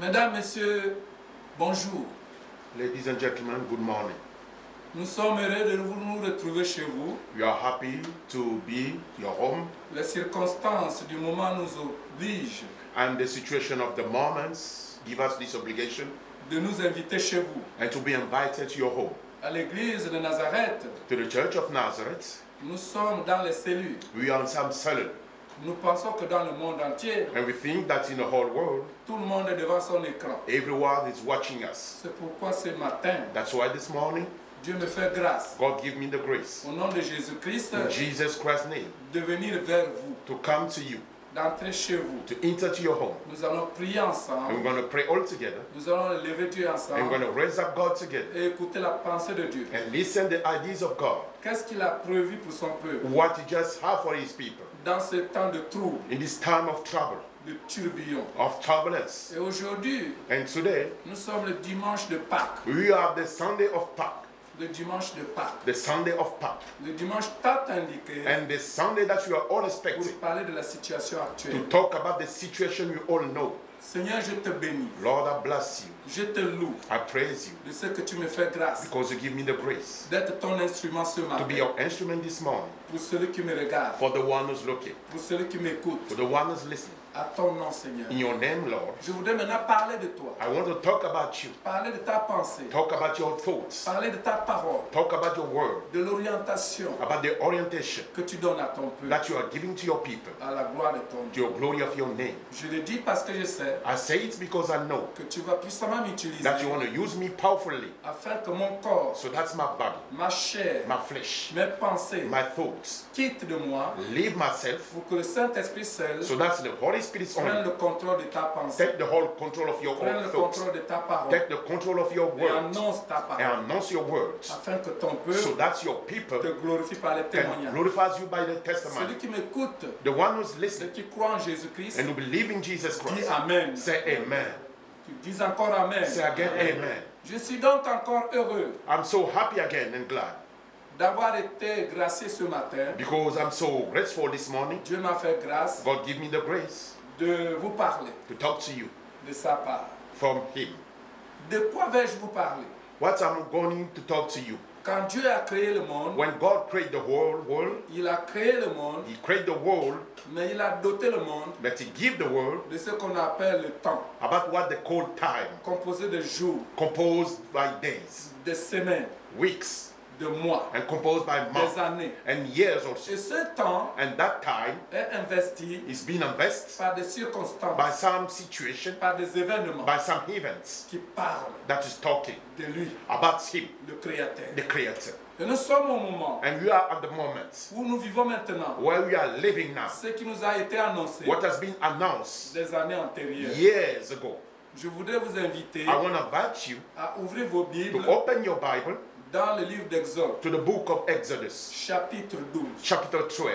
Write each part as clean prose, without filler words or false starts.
Mesdames, Messieurs, bonjour. Ladies and gentlemen, good morning. Nous sommes heureux de nous retrouver chez vous. We are happy to be your home, Les circonstances du moment nous obligent and the situation of the moments give us this obligation de nous inviter chez vous. and to be invited to your home. À l'église de Nazareth, To the Church of Nazareth, nous sommes dans les cellules. we are in some cell, Nous pensons que dans le monde entier, and we think that in the whole world, tout le monde est devant son écran. everyone is watching us. C'est pourquoi ce matin, That's why this morning, Dieu me fait grâce, God give me the grace, au nom de Jésus-Christ, in Jesus Christ's name, de venir vers vous, to come to you, d'entrer chez vous. to enter to your home. Nous allons prier And ensemble. we're going to pray all together, Nous allons lever Dieu and we're ensemble going to raise up God together, et écouter la pensée de Dieu. and listen the ideas of God, Qu'est-ce qu'il a prévu pour son peuple what He just have for His people, dans ce temps de trouble, in this time of trouble, de tourbillon? of turbulence. Et aujourd'hui, And today, nous sommes le dimanche de Pâques. we have the Sunday of Pâques, Le dimanche de Pâques. the Sunday of Pâques, Le dimanche tant indiqué and the Sunday that we are all pour expecting parler de la situation to actuelle. talk about the situation we all know. Seigneur, je te bénis. Lord, I bless you. Je te loue I praise you de ce que tu me fais grâce because you give me the grace d'être ton instrument ce to be matin. your instrument this morning Pour celui qui me regarde, for the one who's looking, pour celui qui m'écoute, for the one who's listening. à ton nom, Seigneur. In your name, Lord, Je voudrais maintenant parler de toi, I want to talk about you, parler de ta pensée, talk about your thoughts, parler de ta parole, talk about your word, de l'orientation about the orientation que tu donnes à ton peuple, that you are giving to your people, à la gloire de ton to Dieu. your glory of your name. Je le dis parce que je sais I say it because I know que tu vas puissamment m'utiliser that you want to use me powerfully. afin que mon corps, So that's my body, ma chair, my flesh, mes pensées my thoughts. quittent de moi Leave myself pour que le Saint-Esprit seul so that the Holy Spirit's prenne on. le contrôle de ta pensée, Take the whole control of your prenne own le thoughts. contrôle de ta parole Take the control of your et words annonce ta parole and announce your words afin que ton so peuple that your people te glorifie par les can témoignages. glorify you by the Celui testimony. qui m'écoute, The one who's celui listening qui croit en Jésus-Christ, and who believe in Jesus dit Christ, Amen. say amen. Tu dis encore Amen. Say again amen. Je suis donc encore heureux I'm so happy again and glad d'avoir été gracié ce matin. because I'm so grateful this morning. Dieu m'a fait grâce God give me the grace de vous parler to talk to you de sa part. from Him. De quoi vais-je vous parler? What I'm going to talk to you. Quand Dieu a créé le monde, When God created the whole world, il a créé le monde, He created the world, mais il a doté le monde but He give the world de ce qu'on appelle le temps, about what they call time, composé de jours, composed by days, de semaines, weeks, de mois, and composed by des months années. and years also. Et ce temps And that time est investi is being invested par des by circonstances, some situation, par des événements by some events qui parlent that is talking de lui, about Him, le Créateur. the Creator. Et nous sommes au moment And we are at the moment où nous vivons maintenant where we are living now. ce qui nous a été annoncé What has been announced des années antérieures. years ago. Je voudrais vous inviter I want to invite you à ouvrir vos to Bibles open your Bible dans le livre d'Exode, to the book of Exodus, chapitre 12. chapter 12.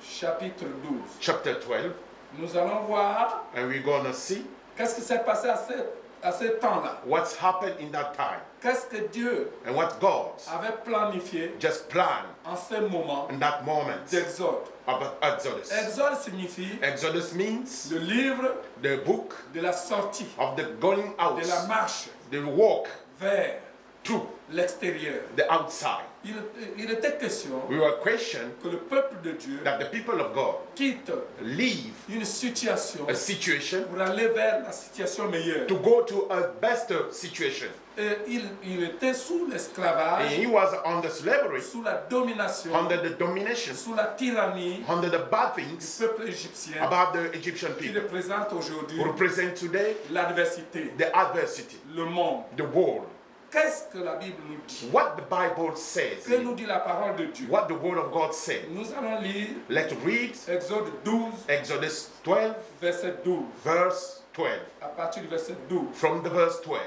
Chapitre 12. Chapter 12, Nous allons voir and we're going to see qu'est-ce qui s'est passé à ce temps-là. what's happened in that time Qu'est-ce que Dieu and what God avait planifié just planned en ce moment in that moment d'Exode. about Exodus. Exode signifie Exodus means le livre the book de la sortie, of the going out, de la marche the walk vers to l'extérieur. the outside. Il était question We were questioned que le peuple de Dieu that the people of God quitte leave une situation a situation pour aller vers la situation meilleure. to go to a better situation. Et il était sous And l'esclavage, he was under slavery, sous la domination, under the domination, sous la tyrannie under the bad du things peuple égyptien about the Egyptian qui people représente aujourd'hui who represent today l'adversité, the adversity, le monde. the world. Qu'est-ce que la Bible nous dit? What the Bible says, Que nous dit la parole de Dieu? what the word of God said. Nous allons lire Let's read Exode 12, Exodus 12, verset 12, verse 12. à partir du verset 12. From the verse 12.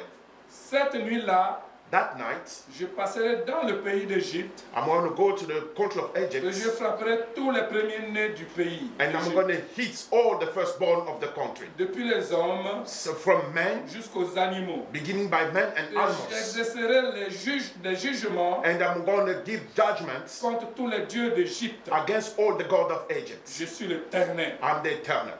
Cette nuit-là, That night, je passerai dans le pays d'Égypte I'm going to go to the country of et je Egypt, frapperai tous les premiers-nés du pays, and I'm d'Égypte, going to hit all the firstborn of the country. depuis les hommes So from men, jusqu'aux animaux. beginning by men and Et animals. j'exercerai des jugements And I'm going to give judgments contre tous les dieux d'Égypte. against all the God of Egypt. Je suis l'Éternel. I'm the eternal.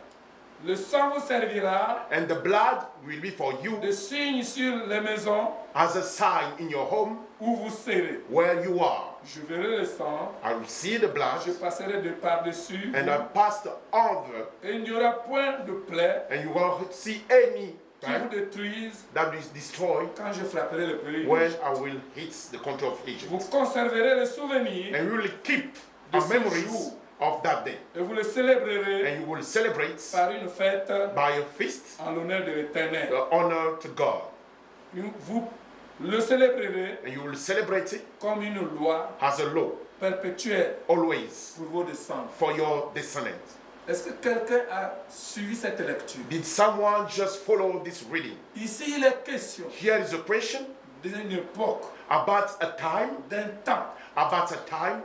Le sang vous servira and the blood will be for you de signe sur les maisons as a sign in your home où vous serez. where you are. Je verrai le sang, I will see the blood, je passerai de par-dessus, and I pass the over, et il n'y aura point de plaie and you won't see any qui vous détruise that is destroyed quand je frapperai le pays. when I will hit the country of Vous Egypt. conserverez le souvenir And you will keep de a ce memories jour of that day. et vous le célébrerez And you will celebrate par une fête by a feast, en l'honneur de l'Éternel. honor to God. Vous le célébrerez And you will celebrate it comme une loi as a law, perpétuelle always, pour vos descendants. for your descendants. Est-ce que quelqu'un a suivi cette lecture? Did someone just follow this reading? Ici, il est question Here is a question d'une époque, about a time, d'un temps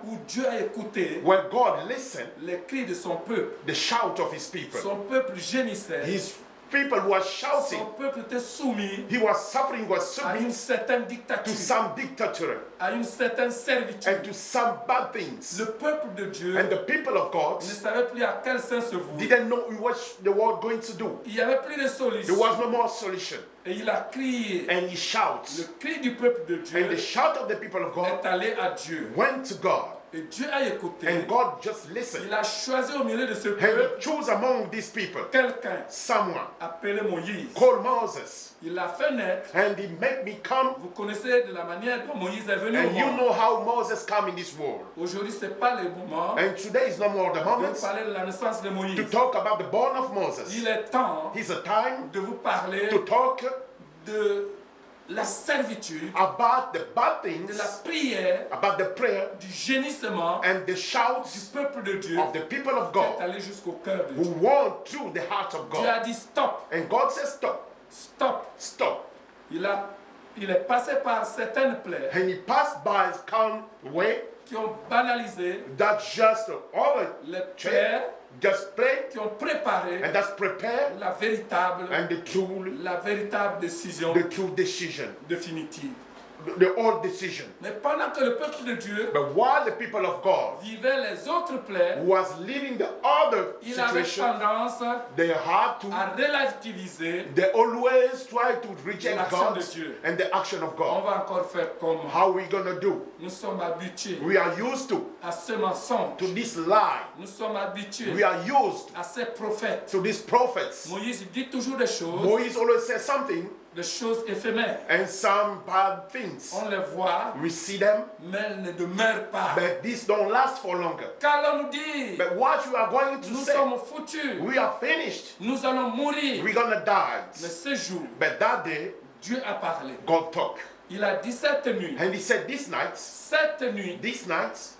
où Dieu a écouté where God listened les cris de son peuple. the shout of his people. Son peuple gémissait. His people were shouting. Son peuple était soumis He was suffering, was à une submitting certaine to dictature, some dictator à une certaine and servitude. to some bad things. Le peuple de Dieu And the people of God ne savait plus à quel sens se vouer. didn't know what they were going to do. Il n'y avait plus de There solution. was no more solution. Et il a crié. And he shouts. Le cri du peuple de Dieu And the shout of the people of God est allé à Dieu. went to God. Et Dieu a écouté. And God just listened. Il a choisi au milieu de ce And peuple he chose among these people quelqu'un someone appelé Moïse. called Moses. Il l'a fait naître. And he made me come. Vous connaissez de la manière dont Moïse est venu au And you monde. know how Moses came in this world. Aujourd'hui, ce n'est pas le moment And today is no more the de moment parler de la naissance de Moïse. to talk about the born of Moses. Il est temps It's a time de vous parler to talk de la servitude, about the bad de things, la prière, about the prayer du gémissement and the du shouts peuple de Dieu of the people of qui est God allé jusqu'au cœur de who Dieu. want through the heart of Dieu a God. dit stop, And God says, stop, stop. stop. Il est passé par certaines plaies And he passed by his calm way qui ont banalisé that just over les pères just play qui ont préparé and that's prepare la véritable décision the true decision, définitive. the old decision. Mais pendant que le peuple de Dieu But while the people of God vivait les autres plaies, was living the other il avait situation, tendance they have to, à relativiser. they always try to reject L'action God de Dieu. and the action of On God. va encore faire comment? How are we gonna do? Nous sommes habitués We are used to à ce mensonge. this lie. Nous sommes habitués We are used à ces prophètes. to these prophets. Moïse dit toujours des choses Always says something éphémères. and some bad things. On les voit, We see them, mais elles ne demeurent pas. but these don't last for longer. Qu'allons-nous dire? But what you are going to Nous say, sommes foutus. we are finished. Nous allons mourir. We're gonna die. Mais ce jour, But that day, Dieu a parlé. God talked. Il a dit cette nuit, And he said, this night,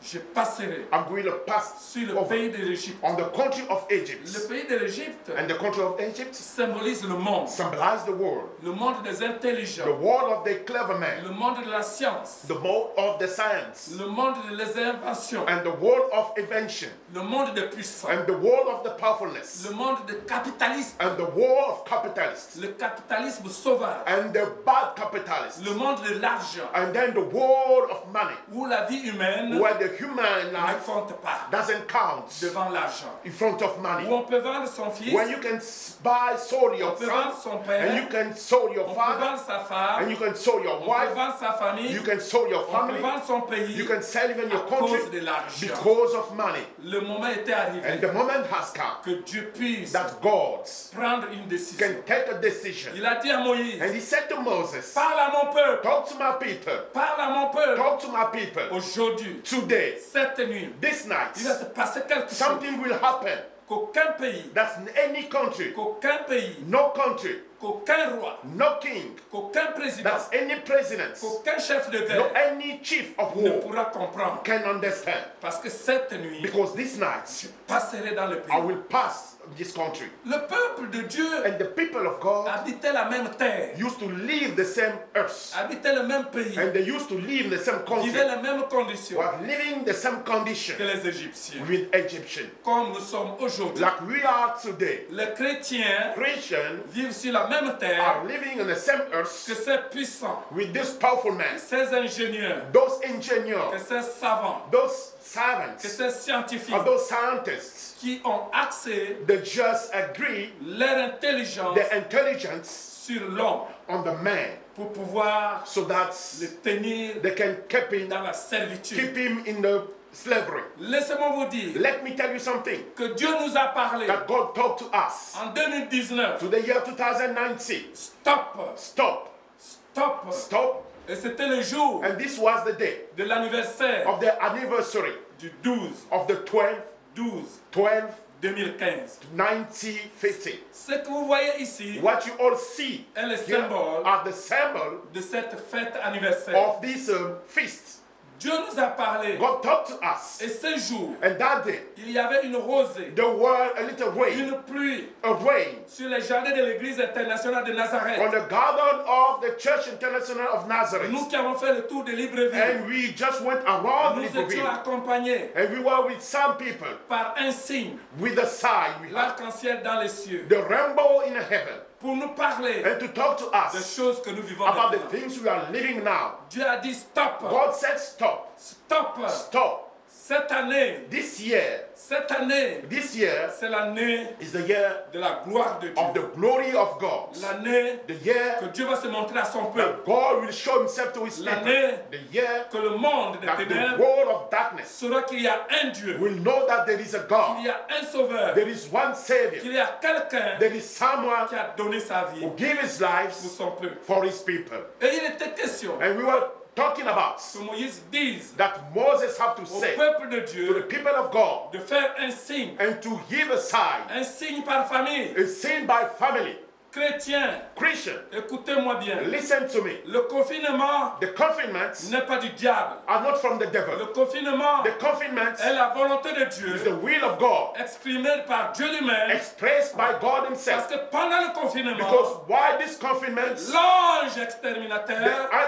je passerai I'm going to pass sur le over pays de l'Égypte. on the country of Egypt. Le pays de l'Égypte And the country of Egypt symbolise le monde. symbolize the world. Le monde des intelligents. The world of the clever man. Le monde de la science. The world of the science. Le monde des inventions. And the world of invention. Le monde des puissants. And the world of the powerfulness. Le monde des capitalistes. And the world of capitalists. Le capitalisme sauvage. And the bad capitalists. Le monde de l'argent. And then the world of money. Où la vie humaine Where the human ne life compte pas doesn't count devant l'argent. in front of money. Où on peut vendre son fils. When you can buy, sold your On peut vendre son, son père. and you can sold your On peut father, vendre sa femme. and you can sold your On peut wife, vendre sa famille. you can sold your On peut family, vendre son pays. you can sell even your à cause country de l'argent. because of money. Le moment était arrivé And the moment has come que Dieu puisse that God prendre une décision. can take a decision. Il a dit à Moïse, And he said to Moses, parle à mon peuple, talk to my people, parle à mon peuple. talk to my people. Aujourd'hui, Today, cette nuit, this night, il va se passer quelque chose. something will happen. Qu'aucun pays, That's in any country, qu'aucun pays, no country, qu'aucun roi, no king, qu'aucun président, that's any president, qu'aucun chef de no guerre any chief of ne war pourra comprendre. can understand. Parce que cette nuit, Because this night, je passerai dans le I pays. will pass this country. Le peuple de Dieu And the people of God habitait la même terre, used to live the same earth. habitait le même pays, And they used to live in the same country. vivait les mêmes conditions Were living the same condition que les Égyptiens. with Egyptians. Comme nous sommes aujourd'hui. Like we are today. Les chrétiens Christians vivent sur la même terre, are living on the same que earth ces puissants, with this powerful man, ces ingénieurs, those que engineers, ces savants, those que servants, ces scientifiques or those scientists, qui ont axé they just agree leur intelligence the intelligence sur l'homme on the man pour pouvoir so that le tenir they can dans la servitude. keep him in the slavery. Laissez-moi vous dire Let me tell you something, que Dieu nous a parlé that God talked to us en 2019. to the year 2019. Stop, Stop, stop. stop. Et c'était le jour And this was the day de l'anniversaire of the anniversary du 12, of the 12 2015. 1950. Ce que vous voyez ici What you all see est le here symbole are the symbol de cette fête anniversaire. of this feast. Dieu nous a parlé. God talked to us, Et ce jour, and that day il y avait une rosée, there were a little rain, une pluie a rain sur les jardins de l'église internationale de on Nazareth. the garden of the Church International of Nazareth. Nous qui avons fait le tour de Libreville, And we just went around nous étions Libreville, accompagnés and we were with some people par un signe, with the sign we had, l'arc-en-ciel dans les cieux, the rainbow in heaven, pour nous parler and to talk to des us choses que nous vivons about the maintenant. things we are living now. Dieu a dit stop, God said, stop, stop. stop. Cette année, This year c'est l'année is the year de la gloire de Dieu. of the glory of God. L'année The year que Dieu va se montrer à son peuple. that God will show himself to his people. L'année The year que le monde des that the ténèbres world of darkness saura qu'il y a un Dieu, will know that there is a qu'il God, y a un sauveur, there is one Savior, qu'il y a quelqu'un there is someone qui a donné sa vie who gave his pour life son peuple. for his people. Et il était question And we were talking about que Moïse dise that Moses have to au say peuple de to the Dieu people of God de faire un signe and to give par famille. a sign by family. Chrétien, Christian, écoutez-moi bien. listen to me. Le confinement The confinements n'est pas du diable. are not from the Le devil. confinement The confinements est la volonté de is Dieu the will of God exprimée par Dieu lui-même. expressed by God Parce himself. que pendant le confinement, Because why this confinements, l'ange exterminateur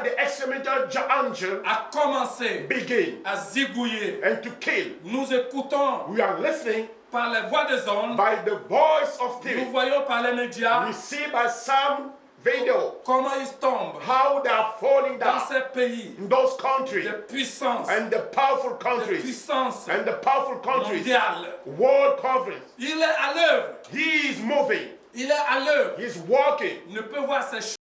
the exterminator angel a commencé begin à zigouiller. and to kill. Nous écoutons We are listening par les voix des ondes, by the voice of nous TV. voyons par les médias We see by some video comment ils tombent how they are falling dans down ces pays in those countries de puissance, and the powerful de countries puissance and the powerful countries, mondiale. world conference. Il est à l'œuvre. He is moving. Il est à l'œuvre. He is walking. Il ne peut voir ces